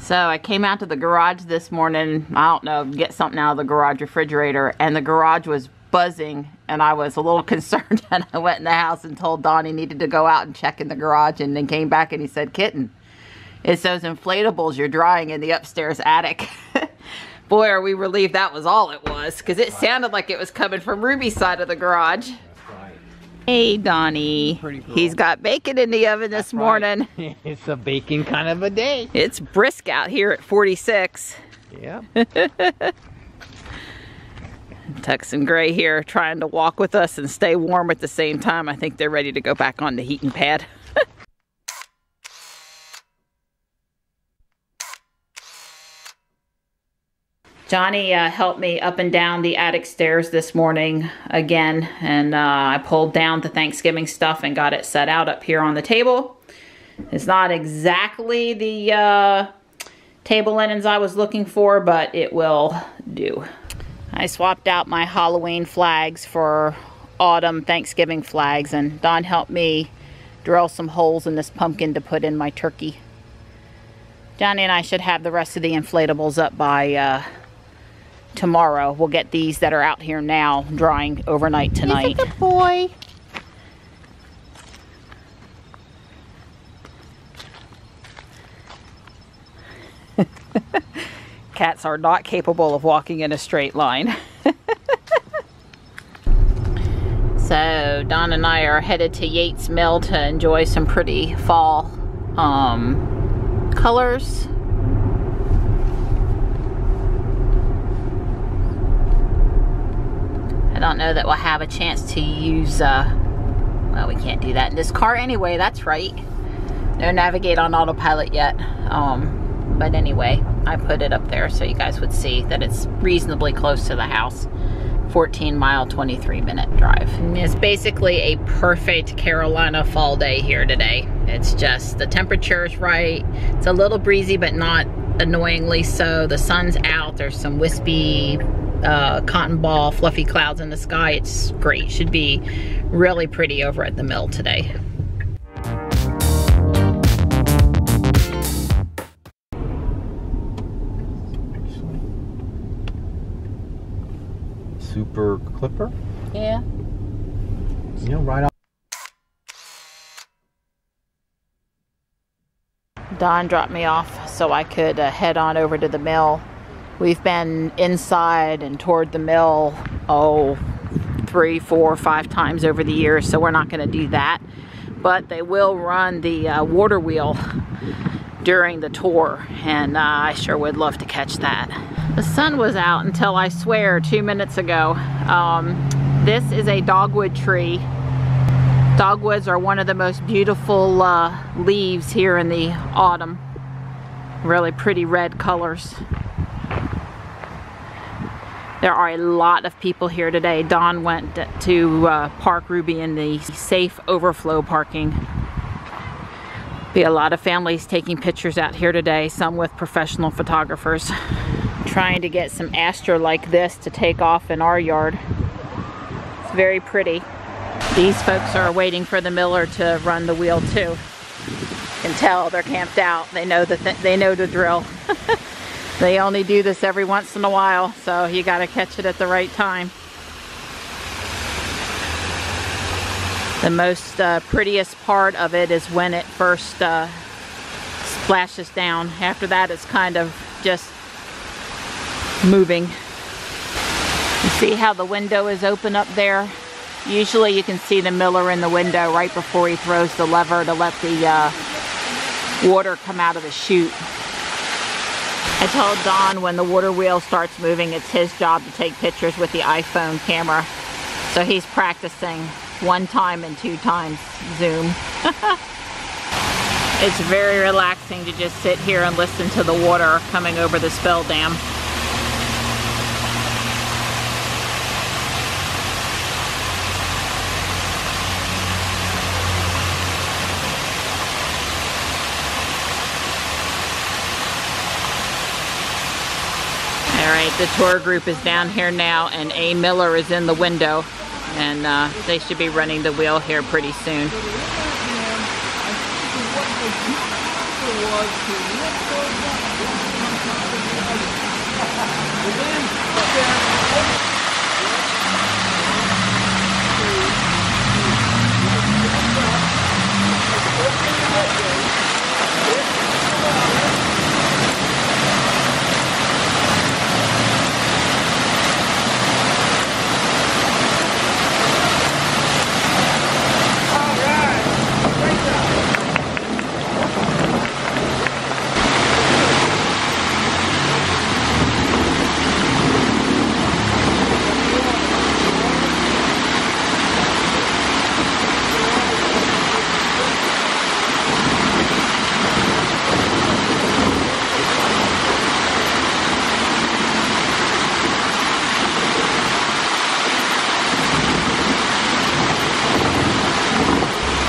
So I came out to the garage this morning, I don't know, get something out of the garage refrigerator, and the garage was buzzing, and I was a little concerned, and I went in the house and told Don he needed to go out and check in the garage, and then came back and he said, "Kitten, it's those inflatables you're drying in the upstairs attic." Boy, are we relieved that was all it was, because it sounded like it was coming from Ruby's side of the garage. Hey, Donnie. He's got bacon in the oven this morning. Right. It's a bacon kind of a day. It's brisk out here at 46. Yeah. Tex and Gray here trying to walk with us and stay warm at the same time. I think they're ready to go back on the heating pad. Johnny helped me up and down the attic stairs this morning again, and I pulled down the Thanksgiving stuff and got it set out up here on the table. It's not exactly the table linens I was looking for, but it will do. I swapped out my Halloween flags for autumn Thanksgiving flags, and Don helped me drill some holes in this pumpkin to put in my turkey. Johnny and I should have the rest of the inflatables up by tomorrow. We'll get these that are out here now drying overnight tonight. He's a good boy. Cats are not capable of walking in a straight line. So Don and I are headed to Yates Mill to enjoy some pretty fall colors. I don't know that we'll have a chance to use, well, we can't do that in this car anyway, that's right. No navigate on autopilot yet. But anyway, I put it up there so you guys would see that it's reasonably close to the house. 14-mile, 23-minute drive. And it's basically a perfect Carolina fall day here today. It's just, the temperature is right. It's a little breezy, but not annoyingly so. The sun's out. There's some wispy cotton ball fluffy clouds in the sky. It's great. Should be really pretty over at the mill today. Super clipper? Yeah. You know, right off. Don dropped me off so I could head on over to the mill. We've been inside and toward the mill, 3, 4, 5 times over the years, so we're not going to do that. But they will run the water wheel during the tour, and I sure would love to catch that. The sun was out until, I swear, 2 minutes ago. This is a dogwood tree. Dogwoods are one of the most beautiful leaves here in the autumn. Really pretty red colors. There are a lot of people here today. Don went to park Ruby in the safe overflow parking. Be a lot of families taking pictures out here today, some with professional photographers. Trying to get some aster like this to take off in our yard. It's very pretty. These folks are waiting for the miller to run the wheel too. You can tell they're camped out. They know they know the drill. They only do this every once in a while, so you got to catch it at the right time. The most prettiest part of it is when it first splashes down. After that, it's kind of just moving. You see how the window is open up there? Usually you can see the miller in the window right before he throws the lever to let the water come out of the chute. I told Don when the water wheel starts moving, it's his job to take pictures with the iPhone camera. So he's practicing 1 time and 2 times zoom. It's very relaxing to just sit here and listen to the water coming over the spill dam. Alright, the tour group is down here now, and a miller is in the window, and they should be running the wheel here pretty soon. was to lift those up one on top of the other. But then, up there,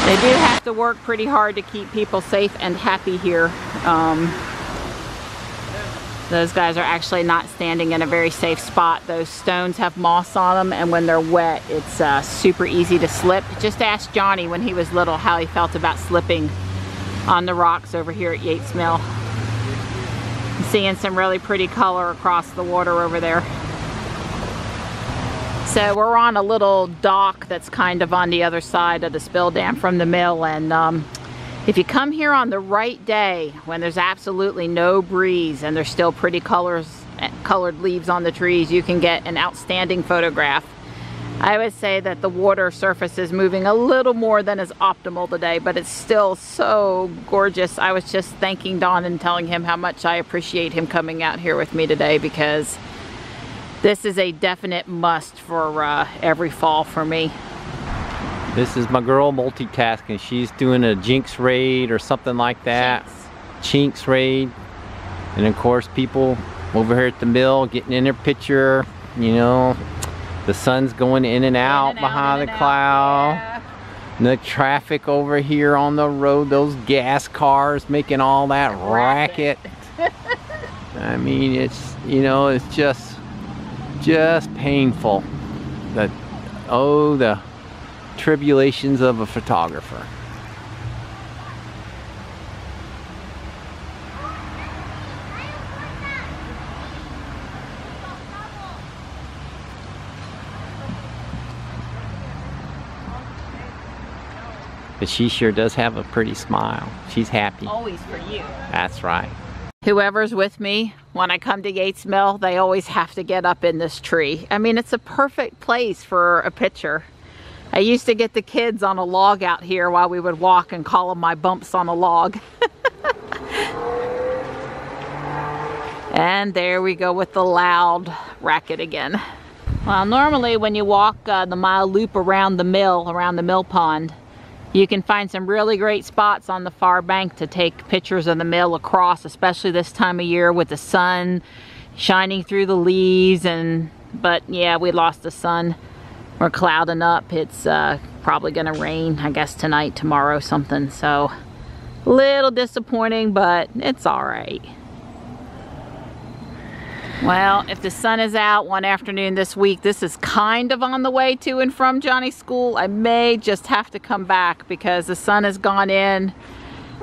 they do have to work pretty hard to keep people safe and happy here. Those guys are actually not standing in a very safe spot. Those stones have moss on them, and when they're wet, it's super easy to slip. Just ask Johnny when he was little how he felt about slipping on the rocks over here at Yates Mill. I'm seeing some really pretty color across the water over there. So we're on a little dock that's kind of on the other side of the spill dam from the mill, and if you come here on the right day when there's absolutely no breeze and there's still pretty colored leaves on the trees, you can get an outstanding photograph. I would say that the water surface is moving a little more than is optimal today, but it's still so gorgeous. I was just thanking Don and telling him how much I appreciate him coming out here with me today, because this is a definite must for every fall for me. This is my girl multitasking. She's doing a Jinx raid or something like that. Chinks raid. And of course people over here at the mill getting in their picture. You know, the sun's going in and out behind the cloud. Yeah. And the traffic over here on the road, those gas cars making all that racket. I mean, it's, you know, it's just painful. That, oh, the tribulations of a photographer. But she sure does have a pretty smile. She's happy. Always for you. That's right. Whoever's with me, when I come to Yates Mill, they always have to get up in this tree. I mean, it's a perfect place for a picture. I used to get the kids on a log out here while we would walk and call them my bumps on a log. And there we go with the loud racket again. Well, normally when you walk the mile loop around the mill pond, you can find some really great spots on the far bank to take pictures of the mill across, especially this time of year with the sun shining through the leaves. But yeah, we lost the sun. We're clouding up. It's probably gonna rain, I guess tonight, tomorrow, something. So a little disappointing, but it's all right. Well, if the sun is out one afternoon this week, this is kind of on the way to and from Johnny's school. I may just have to come back because the sun has gone in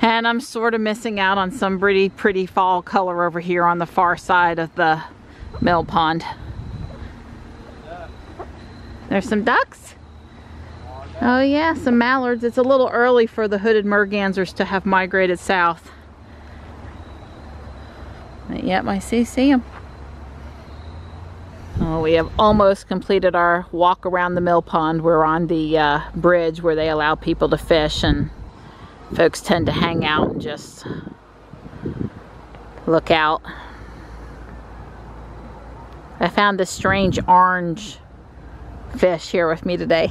and I'm sort of missing out on some pretty fall color over here on the far side of the mill pond. There's some ducks. Oh yeah, some mallards. It's a little early for the hooded mergansers to have migrated south. But yep, I see them. Oh, we have almost completed our walk around the mill pond. We're on the bridge where they allow people to fish, and folks tend to hang out and just look out. I found this strange orange fish here with me today.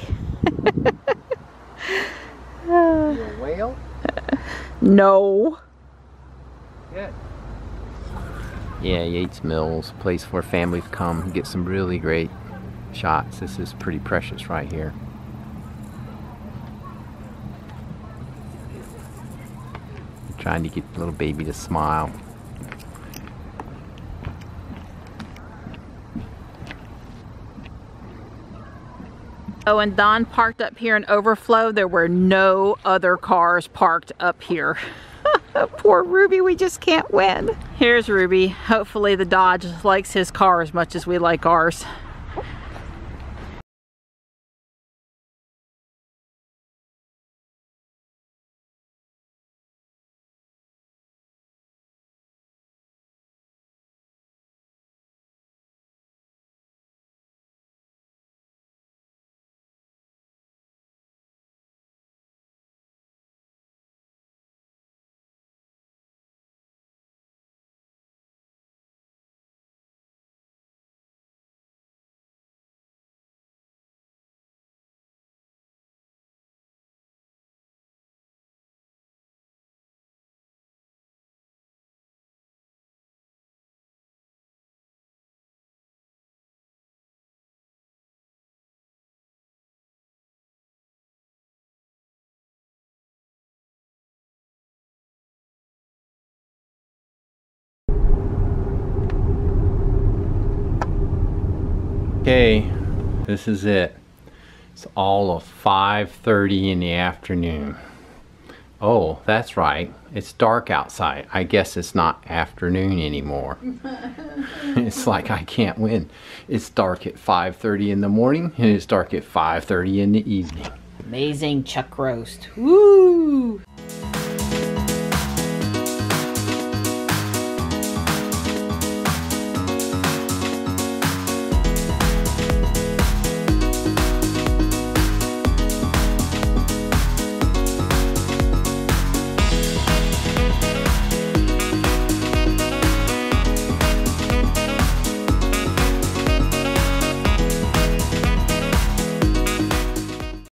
A whale? No. Good. Yeah, Yates Mill's a place where families come and get some really great shots. This is pretty precious right here. I'm trying to get the little baby to smile. Oh, when Don parked up here in overflow, there were no other cars parked up here. Poor Ruby, we just can't win. Here's Ruby. Hopefully the Dodge likes his car as much as we like ours. Okay, this is it. It's all of 5:30 in the afternoon. Oh, that's right. It's dark outside. I guess it's not afternoon anymore. It's like I can't win. It's dark at 5:30 in the morning and it's dark at 5:30 in the evening. Amazing chuck roast. Woo!